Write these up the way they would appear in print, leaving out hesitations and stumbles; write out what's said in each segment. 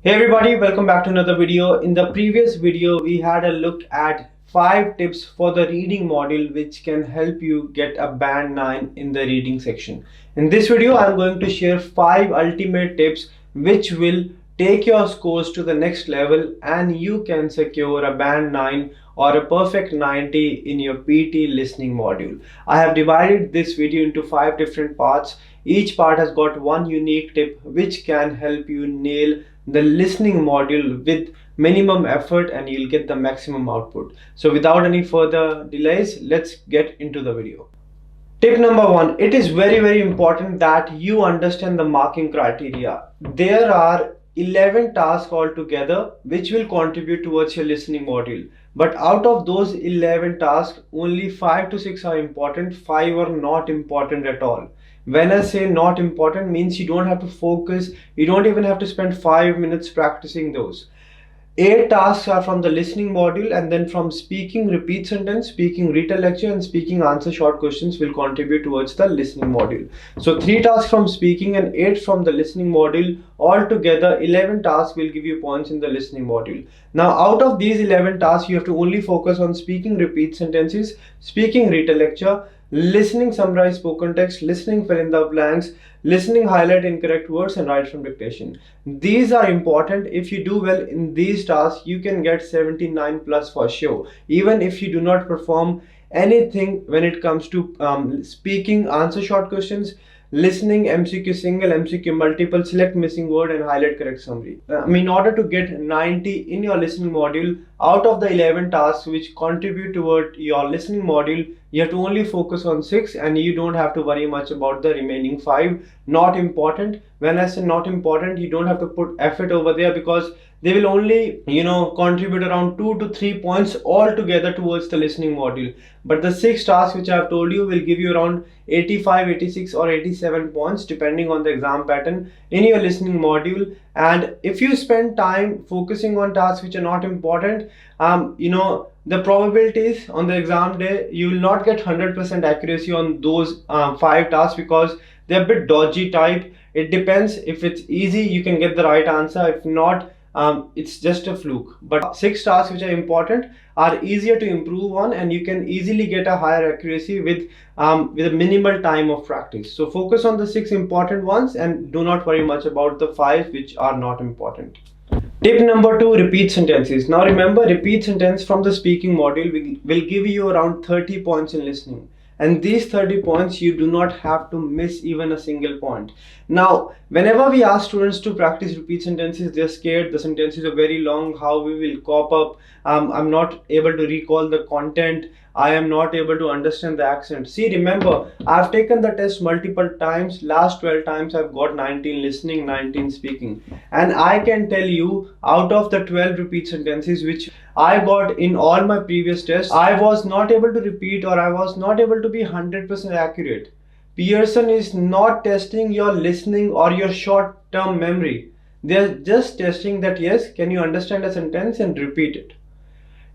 Hey everybody, welcome back to another video. In the previous video, we had a look at 5 tips for the reading module which can help you get a band 9 in the reading section. In this video, I'm going to share 5 ultimate tips which will take your scores to the next level and you can secure a band 9 or a perfect 90 in your PTE listening module. I have divided this video into 5 different parts. Each part has got one unique tip which can help you nail the listening module with minimum effort and you'll get the maximum output. So without any further delays, let's get into the video. Tip number 1, it is very important that you understand the marking criteria. There are 11 tasks altogether which will contribute towards your listening module. But out of those 11 tasks, only 5 to 6 are important, 5 are not important at all. When I say not important, means you don't have to focus, you don't even have to spend 5 minutes practicing those. 8 tasks are from the listening module, and then from speaking repeat sentence, speaking retell lecture, and speaking answer short questions will contribute towards the listening module. So 3 tasks from speaking and 8 from the listening module. Altogether 11 tasks will give you points in the listening module. Now out of these 11 tasks, you have to only focus on speaking repeat sentences, speaking retell lecture, listening summarize spoken text, listening fill in the blanks, listening highlight incorrect words, and write from dictation. These are important. If you do well in these tasks, you can get 79 plus for sure, even if you do not perform anything when it comes to speaking answer short questions, listening MCQ single, MCQ multiple, select missing word, and highlight correct summary. In order to get 90 in your listening module, out of the 11 tasks which contribute toward your listening module, you have to only focus on 6 and you don't have to worry much about the remaining 5. Not important. When I say not important, you don't have to put effort over there because they will only contribute around 2 to 3 points altogether towards the listening module. But the 6 tasks which I have told you will give you around 85, 86 or 87 points depending on the exam pattern in your listening module. And if you spend time focusing on tasks which are not important, the probabilities on the exam day, you will not get 100% accuracy on those 5 tasks because they're a bit dodgy type. It depends. If it's easy, you can get the right answer. If not, it's just a fluke. But 6 tasks which are important are easier to improve on and you can easily get a higher accuracy with a minimal time of practice. So focus on the 6 important ones and do not worry much about the 5 which are not important. Tip number 2, repeat sentences. Now remember, repeat sentence from the speaking module will give you around 30 points in listening. And these 30 points, you do not have to miss even a single point. Now, whenever we ask students to practice repeat sentences, they're scared. The sentences are very long. How we will cop up? I'm not able to recall the content. I am not able to understand the accent. See, remember, I've taken the test multiple times. Last 12 times, I've got 19 listening, 19 speaking. And I can tell you, out of the 12 repeat sentences which I got in all my previous tests, I was not able to repeat or I was not able to be 100% accurate. Pearson is not testing your listening or your short-term memory. They're just testing that, yes, can you understand a sentence and repeat it.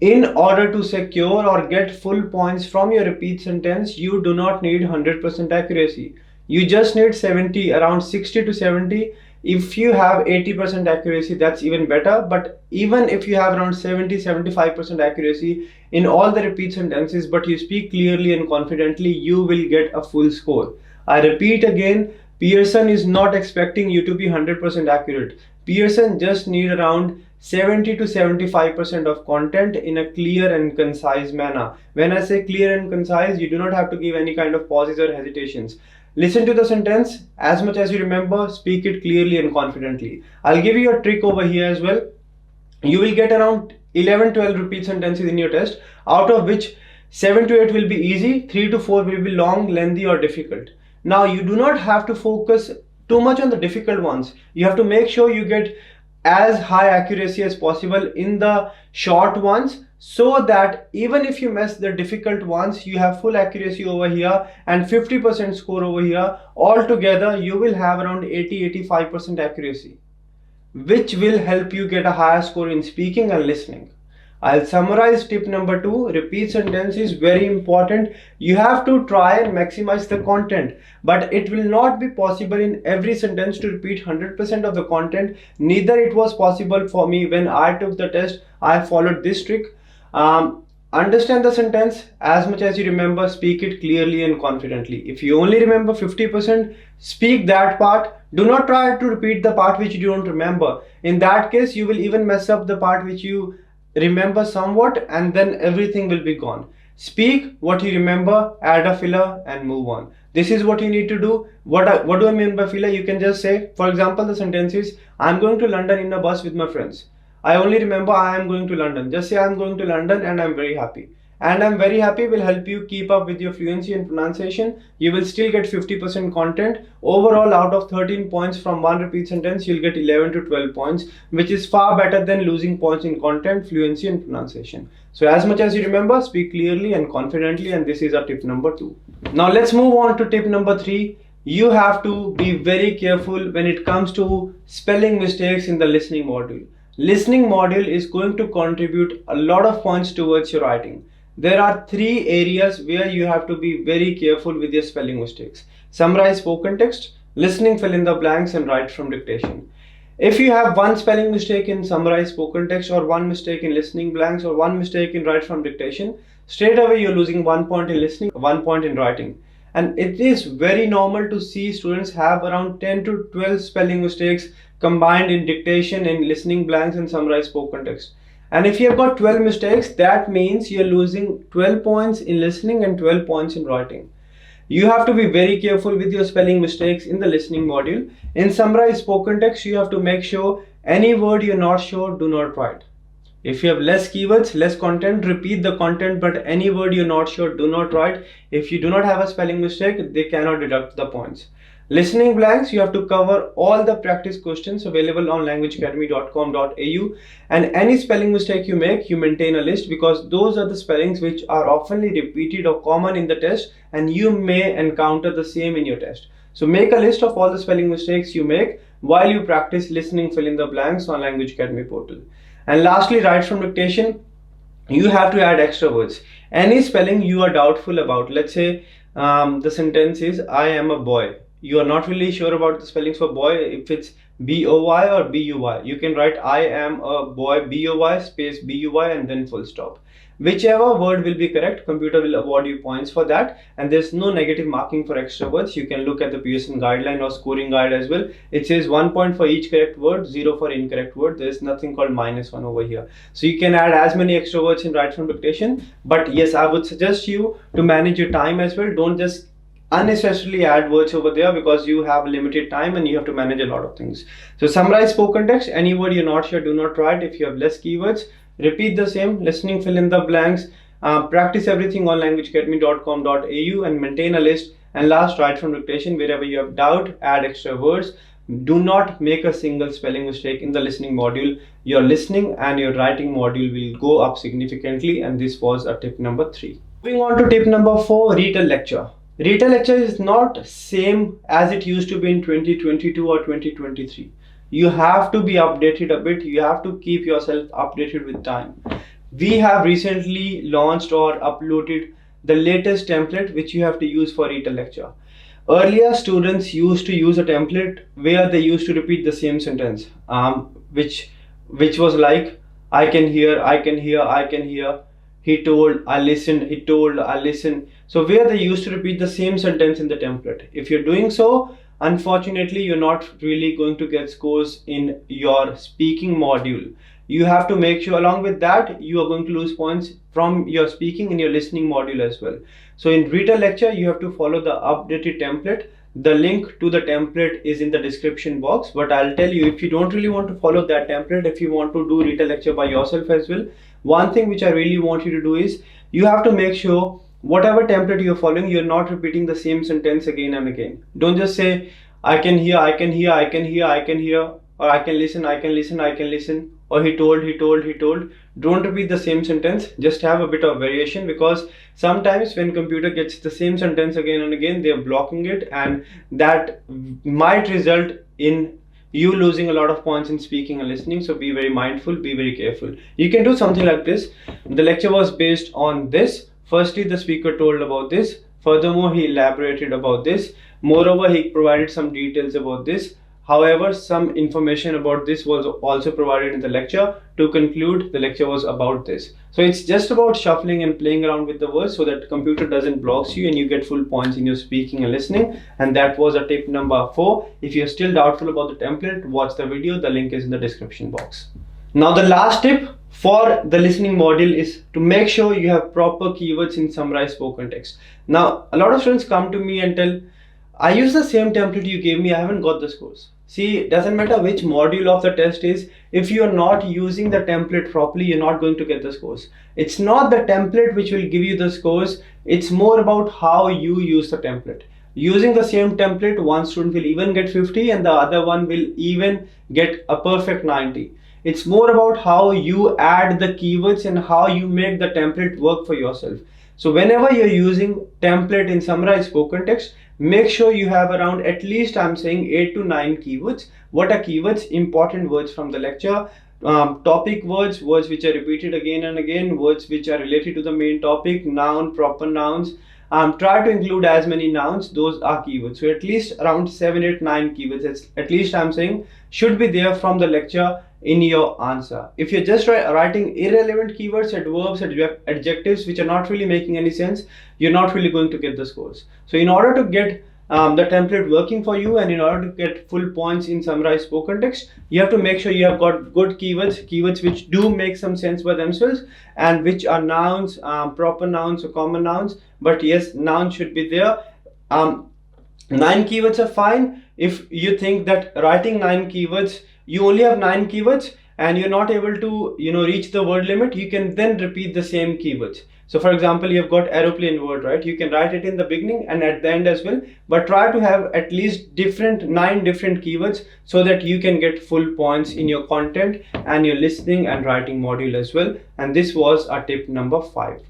In order to secure or get full points from your repeat sentence, you do not need 100% accuracy. You just need 70, around 60 to 70. If you have 80% accuracy, that's even better. But even if you have around 70-75% accuracy in all the repeat sentences, but you speak clearly and confidently, you will get a full score. I repeat again, Pearson is not expecting you to be 100% accurate. Pearson just need around 70 to 75% of content in a clear and concise manner. When I say clear and concise, you do not have to give any kind of pauses or hesitations. Listen to the sentence as much as you remember, speak it clearly and confidently. I'll give you a trick over here as well. You will get around 11-12 repeat sentences in your test, out of which 7 to 8 will be easy, 3 to 4 will be long, lengthy or difficult. Now you do not have to focus too much on the difficult ones. You have to make sure you get as high accuracy as possible in the short ones, so that even if you miss the difficult ones, you have full accuracy over here and 50% score over here. Altogether, you will have around 80-85% accuracy, which will help you get a higher score in speaking and listening. I'll summarize tip number 2. Repeat sentence is very important. You have to try and maximize the content, but it will not be possible in every sentence to repeat 100% of the content. Neither it was possible for me when I took the test. I followed this trick. Understand the sentence as much as you remember, speak it clearly and confidently. If you only remember 50%, speak that part. Do not try to repeat the part which you don't remember. In that case, you will even mess up the part which you remember somewhat, and then everything will be gone. Speak what you remember, add a filler and move on. This is what you need to do. What do I mean by filler? You can just say, for example, the sentence is, I'm going to London in a bus with my friends. I only remember I am going to London. Just say I'm going to London and I'm very happy. And I'm very happy will help you keep up with your fluency and pronunciation. You will still get 50% content. Overall, out of 13 points from one repeat sentence, you'll get 11 to 12 points, which is far better than losing points in content, fluency and pronunciation. So as much as you remember, speak clearly and confidently, and this is our tip number 2. Now let's move on to tip number 3. You have to be very careful when it comes to spelling mistakes in the listening module. Listening module is going to contribute a lot of points towards your writing. There are 3 areas where you have to be very careful with your spelling mistakes. Summarize spoken text, listening fill in the blanks, and write from dictation. If you have one spelling mistake in summarize spoken text, or one mistake in listening blanks, or one mistake in write from dictation, straight away you're losing 1 point in listening, 1 point in writing. And it is very normal to see students have around 10 to 12 spelling mistakes combined in dictation, in listening blanks, and summarize spoken text. And if you have got 12 mistakes, that means you're losing 12 points in listening and 12 points in writing. You have to be very careful with your spelling mistakes in the listening module. In summarize spoken text, you have to make sure any word you're not sure, do not write. If you have less keywords, less content, repeat the content, but any word you're not sure, do not write. If you do not have a spelling mistake, they cannot deduct the points. Listening blanks, you have to cover all the practice questions available on languageacademy.com.au, and any spelling mistake you make, you maintain a list, because those are the spellings which are oftenly repeated or common in the test, and you may encounter the same in your test. So make a list of all the spelling mistakes you make while you practice listening fill in the blanks on Language Academy portal. And lastly, write from dictation. You have to add extra words. Any spelling you are doubtful about, let's say the sentence is, I am a boy. You are not really sure about the spellings for boy, if it's B-O-Y or B-U-Y. You can write I am a boy, B-O-Y space B-U-Y and then full stop. Whichever word will be correct, computer will award you points for that, and there's no negative marking for extra words. You can look at the Pearson guideline or scoring guide as well. It says 1 point for each correct word, 0 for incorrect word. There's nothing called -1 over here. So you can add as many extra words in write from dictation. But yes, I would suggest you to manage your time as well. Don't just unnecessarily add words over there, because you have limited time and you have to manage a lot of things. So summarize spoken text. Any word you're not sure, do not write. If you have less keywords, repeat the same. Listening fill in the blanks. Practice everything on languageacademy.com.au and maintain a list. And last, write from dictation. Wherever you have doubt, add extra words. Do not make a single spelling mistake in the listening module. Your listening and your writing module will go up significantly, and this was a tip number 3. Moving on to tip number 4, Retell lecture. Retell lecture is not same as it used to be in 2022 or 2023. You have to be updated a bit. You have to keep yourself updated with time. We have recently launched or uploaded the latest template which you have to use for Retell lecture. Earlier, students used to use a template where they used to repeat the same sentence, which was like, I can hear, I can hear, I can hear. He told, I listened, he told, I listened. So where they used to repeat the same sentence in the template. If you're doing so, unfortunately, you're not really going to get scores in your speaking module. You have to make sure, along with that, you are going to lose points from your speaking in your listening module as well. So in Retell lecture, you have to follow the updated template. The link to the template is in the description box, but I'll tell you, if you don't really want to follow that template, if you want to do Retell lecture by yourself as well, one thing which I really want you to do is, you have to make sure whatever template you're following, you're not repeating the same sentence again and again. Don't just say, I can hear, I can hear, I can hear, I can hear, or I can listen, I can listen, I can listen, or he told, he told, he told. Don't repeat the same sentence. Just have a bit of variation, because sometimes when computer gets the same sentence again and again, they're blocking it, and that might result in you losing a lot of points in speaking and listening. So be very mindful, be very careful. You can do something like this. The lecture was based on this. Firstly, the speaker told about this. Furthermore, he elaborated about this. Moreover, he provided some details about this. However, some information about this was also provided in the lecture. To conclude, the lecture was about this. So it's just about shuffling and playing around with the words so that the computer doesn't block you and you get full points in your speaking and listening. And that was a tip number 4. If you're still doubtful about the template, watch the video. The link is in the description box. Now the last tip for the listening module is to make sure you have proper keywords in summarized spoken text. Now a lot of students come to me and tell, I use the same template you gave me, I haven't got the scores. See, it doesn't matter which module of the test is, if you're not using the template properly, you're not going to get the scores. It's not the template which will give you the scores, it's more about how you use the template. Using the same template, one student will even get 50 and the other one will even get a perfect 90. It's more about how you add the keywords and how you make the template work for yourself. So whenever you're using template in summarized spoken text, make sure you have around at least, I'm saying 8 to 9 keywords. What are keywords? Important words from the lecture, topic words, words which are repeated again and again, words which are related to the main topic, noun, proper nouns. Try to include as many nouns, those are keywords. So at least around 7, 8, 9 keywords, it's at least I'm saying should be there from the lecture in your answer. If you're just writing irrelevant keywords, adverbs, adjectives which are not really making any sense, you're not really going to get the scores. So in order to get the template working for you and in order to get full points in summarized spoken text, you have to make sure you have got good keywords which do make some sense by themselves and which are nouns, proper nouns or common nouns. But yes, nouns should be there. 9 keywords are fine. If you think that writing 9 keywords, you only have 9 keywords and you're not able to reach the word limit, you can then repeat the same keywords. So for example, you've got aeroplane word, right? You can write it in the beginning and at the end as well, but try to have at least 9 different keywords so that you can get full points in your content and your listening and writing module as well. And this was our tip number 5.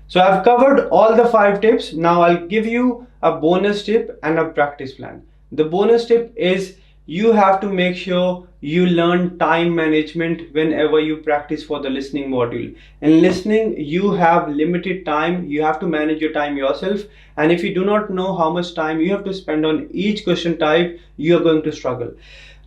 So I've covered all the 5 tips. Now I'll give you a bonus tip and a practice plan. The bonus tip is you have to make sure you learn time management whenever you practice for the listening module. In listening, you have limited time. You have to manage your time yourself. And if you do not know how much time you have to spend on each question type, you are going to struggle.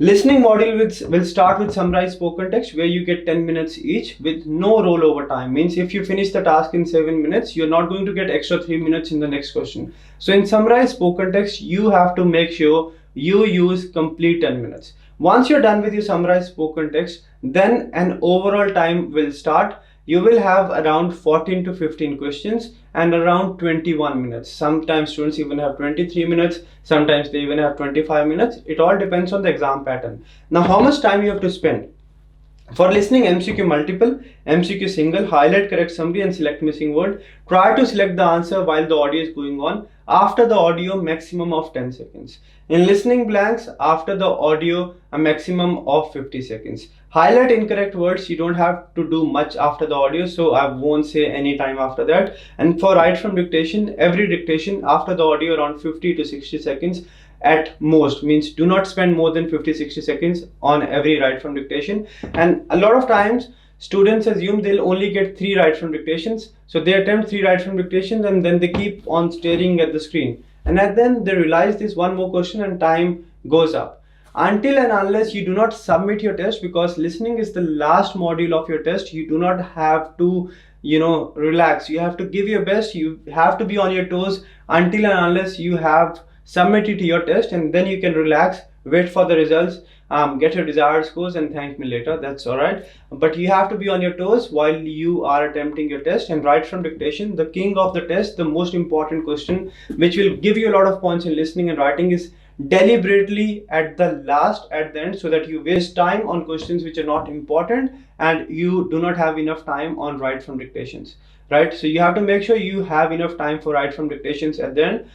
Listening module will start with summarized spoken text where you get 10 minutes each with no rollover time. Means if you finish the task in 7 minutes, you're not going to get extra 3 minutes in the next question. So in summarized spoken text, you have to make sure you use complete 10 minutes. Once you're done with your summarized spoken text, then an overall time will start. You will have around 14 to 15 questions and around 21 minutes. Sometimes students even have 23 minutes, sometimes they even have 25 minutes. It all depends on the exam pattern. Now, how much time you have to spend? For listening, MCQ multiple, MCQ single, highlight correct summary and select missing word. Try to select the answer while the audio is going on. After the audio, maximum of 10 seconds. In listening blanks, after the audio, a maximum of 50 seconds. Highlight incorrect words, you don't have to do much after the audio, so I won't say any time after that. And for write from dictation, every dictation after the audio around 50 to 60 seconds at most. Means do not spend more than 50-60 seconds on every write from dictation. And a lot of times students assume they'll only get 3 write from dictations, so they attempt 3 write from dictations and then they keep on staring at the screen, and then they realize this one more question and time goes up. Until and unless you do not submit your test, because listening is the last module of your test, you do not have to relax. You have to give your best. You have to be on your toes until and unless you have submitted your test, and then you can relax, wait for the results, get your desired scores and thank me later. That's all right, but you have to be on your toes while you are attempting your test. And write from dictation, the king of the test, the most important question which will give you a lot of points in listening and writing, is deliberately at the end, so that you waste time on questions which are not important and you do not have enough time on write from dictations, right? So you have to make sure you have enough time for write from dictations at the end.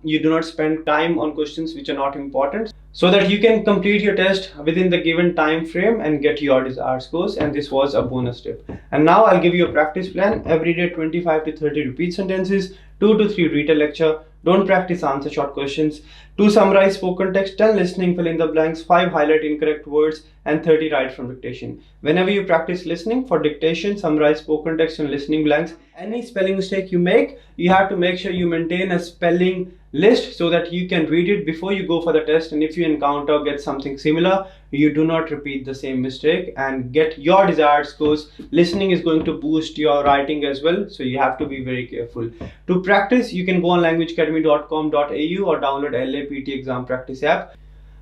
You do not spend time on questions which are not important, so that you can complete your test within the given time frame and get your desired scores. And this was a bonus tip. And now I'll give you a practice plan. Every day 25 to 30 repeat sentences, 2 to 3 read a lecture, don't practice answer short questions, 2 summarize spoken text, 10 listening fill in the blanks, 5 highlight incorrect words, and 30 write from dictation. Whenever you practice listening for dictation, summarize spoken text, and listening blanks, any spelling mistake you make, you have to make sure you maintain a spelling list so that you can read it before you go for the test, and if you encounter get something similar, you do not repeat the same mistake and get your desired scores. Listening is going to boost your writing as well, so you have to be very careful. To practice, you can go on languageacademy.com.au or download LAPT exam practice app.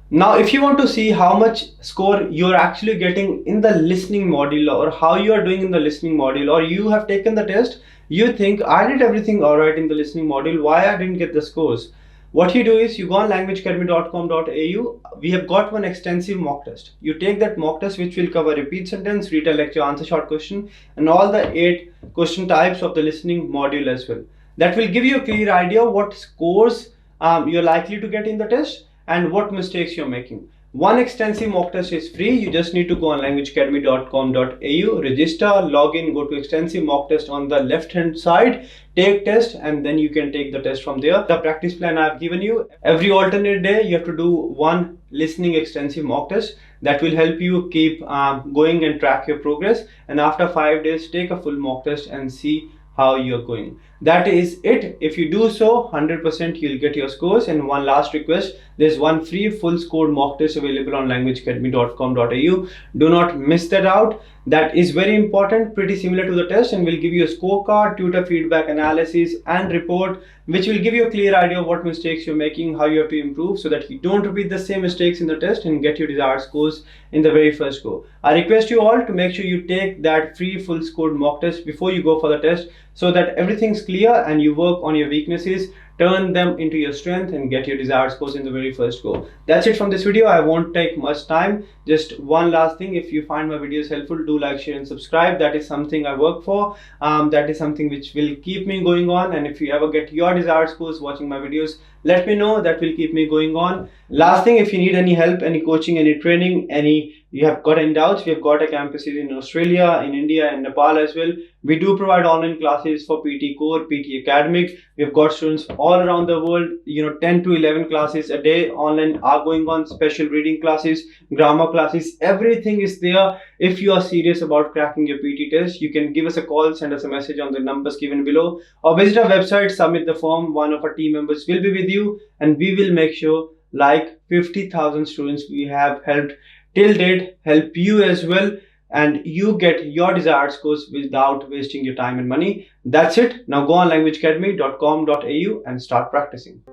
Now, if you want to see how much score you're actually getting in the listening module, or how you are doing in the listening module, or you have taken the test, you think I did everything alright in the listening module, why I didn't get the scores? What you do is you go on languageacademy.com.au. We have got one extensive mock test. You take that mock test, which will cover repeat sentence, retell lecture, answer short question, and all the 8 question types of the listening module as well. That will give you a clear idea what scores you're likely to get in the test and what mistakes you're making. One extensive mock test is free. You just need to go on languageacademy.com.au, register, log in, go to extensive mock test on the left hand side, take test, and then you can take the test from there. The practice plan I've given you, every alternate day you have to do one listening extensive mock test. That will help you keep going and track your progress, and after 5 days take a full mock test and see how you're going. That is it. If you do so, 100% you'll get your scores. And one last request, there's one free full scored mock test available on languageacademy.com.au. do not miss that out. That is very important, pretty similar to the test, and will give you a scorecard, tutor feedback analysis, and report, which will give you a clear idea of what mistakes you're making, how you have to improve, so that you don't repeat the same mistakes in the test and get your desired scores in the very first go. I request you all to make sure you take that free full scored mock test before you go for the test, so that everything's clear and you work on your weaknesses, turn them into your strength, and get your desired scores in the very first go. That's it from this video. I won't take much time. Just one last thing, if you find my videos helpful, do like, share, and subscribe. That is something I work for. That is something which will keep me going on, and if you ever get your desired scores watching my videos, let me know. That will keep me going on. Last thing, if you need any help, any coaching, any training, you have got any doubts, we have got a campuses in Australia, in India, and Nepal as well. We do provide online classes for PTE Core, PTE Academic. We have got students all around the world. 10 to 11 classes a day online are going on. Special reading classes, grammar classes, everything is there. If you are serious about cracking your PTE test, you can give us a call, send us a message on the numbers given below, or visit our website, submit the form. One of our team members will be with you, and we will make sure, like 50,000 students we have helped till date, help you as well, and you get your desired scores without wasting your time and money. That's it. Now go on languageacademy.com.au and start practicing.